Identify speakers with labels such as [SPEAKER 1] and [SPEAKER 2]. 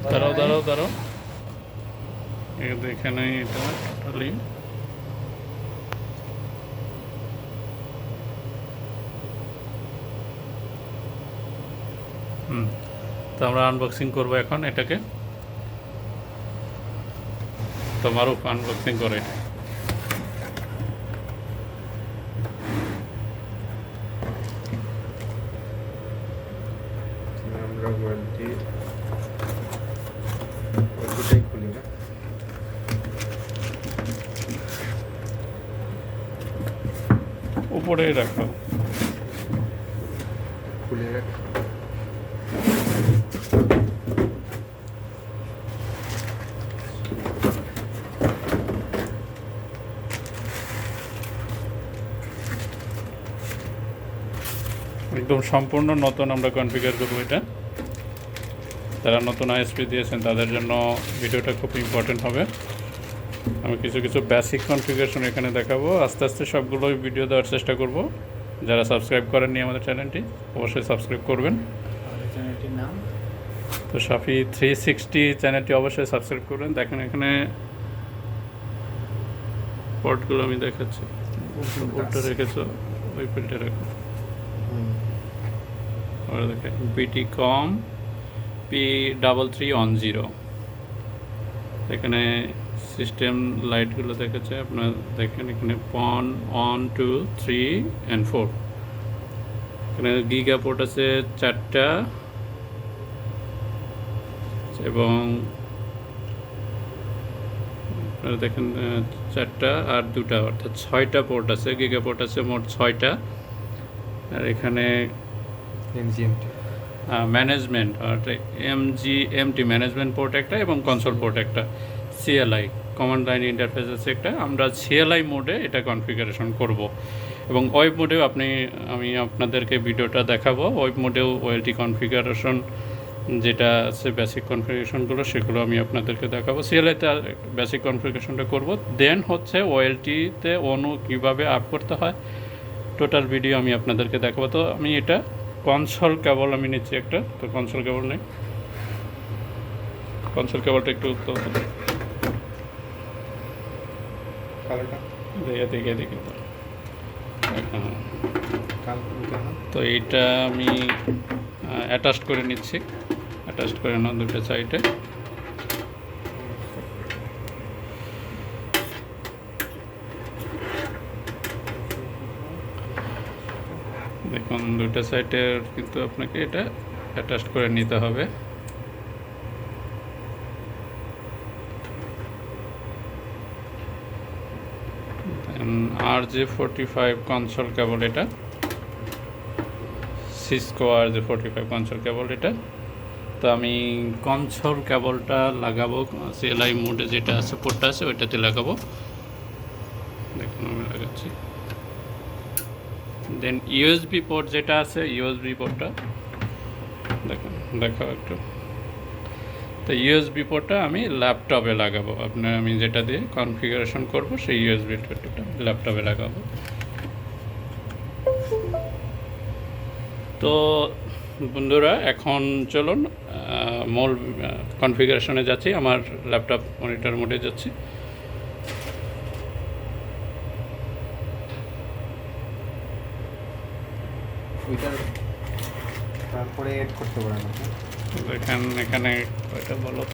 [SPEAKER 1] দাঁড়াও দাঁড়াও দাঁড়াও, এখানে এটা টোটালি তো আমরা আনবক্সিং করবো এখন এটাকে। তো মারুফ আনবক্সিং করে এটা।
[SPEAKER 2] আমরা ওয়েলটিটাই খুলি না,
[SPEAKER 1] উপরেই রাখো,
[SPEAKER 2] খুলে রাখ।
[SPEAKER 1] একদম সম্পূর্ণ নতুন আমরা কনফিগার করবো এটা। যারা নতুন আইএসপি দিয়েছেন তাদের জন্য ভিডিওটা খুব ইম্পর্টেন্ট হবে। আমি কিছু কিছু বেসিক কনফিগারেশন এখানে দেখাবো, আস্তে আস্তে সবগুলোই ভিডিও দেওয়ার চেষ্টা করব। যারা সাবস্ক্রাইব করেননি আমাদের চ্যানেলটি অবশ্যই সাবস্ক্রাইব করবেন।
[SPEAKER 3] চ্যানেলটির নাম
[SPEAKER 1] তো সাফি 360 চ্যানেলটি অবশ্যই সাবস্ক্রাইব করবেন। দেখেন এখানে পোর্টগুলো আমি দেখাচ্ছি, পোর্টটা রেখেছো ওই ফিল্ডে রাখো। ওরা দেখেন BDCOM P3310। এখানে সিস্টেম লাইটগুলো দেখাচ্ছে, আপনার দেখেন এখানে PON 1 2 3 and 4। এখানে গিগা পোর্ট আছে 4টা এবং আপনারা দেখেন 4টা আর 2টা, অর্থাৎ 6টা পোর্ট আছে। গিগা পোর্ট আছে মোট 6টা। আর এখানে ম্যানেজমেন্ট MGMT ম্যানেজমেন্ট পোর্ট একটা এবং কনসোল পোর্ট একটা, CLI কমান্ড লাইন ইন্টারফেস আছে একটা। আমরা CLI মোডে এটা কনফিগারেশন করব এবং ওয়েব মোডেও আমি আপনাদেরকে ভিডিওটা দেখাবো। ওয়েব মোডেও OLT কনফিগারেশন যেটা আছে বেসিক কনফিগারেশনগুলো সেগুলো আমি আপনাদেরকে দেখাবো। CLI-তে বেসিক কনফিগারেশনটা করব, দেন হচ্ছে OLT-তে অনু কীভাবে আপ করতে হয় টোটাল ভিডিও আমি আপনাদেরকে দেখাবো। তো আমি এটা কনসোল কেবল আমি নিচ্ছি একটা, তো কনসোল কেবল নেই, কনসোল কেবলটা একটু দেখে দেখে তো এইটা আমি অ্যাটাচড করে নিচ্ছি, অ্যাটাচড করে নাও দুটো সাইডে। দেখুন দুটো সাইডে কিন্তু আপনাকে এটা অ্যাটাচড করে নিতে হবে। RJ45 কনসোল কেবল এটা, সিসকো RJ45 কনসোল কেবল এটা। তো আমি কনসোল কেবলটা লাগাবো CLI মোডে যেটা আছে পোর্টটা আছে ওইটাতে লাগাবো। দেখুন আমি লাগাচ্ছি। দেন USB পোর্ট যেটা আছে USB পোর্টটা দেখুন, দেখাও একটু। তো USB পোর্টটা আমি ল্যাপটপে লাগাবো, আপনার আমি যেটা দিয়ে কনফিগারেশন করব সেই USB পোর্টটা ল্যাপটপে লাগাবো। তো বন্ধুরা এখন চলুন মূল কনফিগারেশনে যাচ্ছি। আমার ল্যাপটপ মনিটর মোডে যাচ্ছি।
[SPEAKER 2] তারপরে এড করতে পারেন।
[SPEAKER 1] এখানে ওইটা বলো।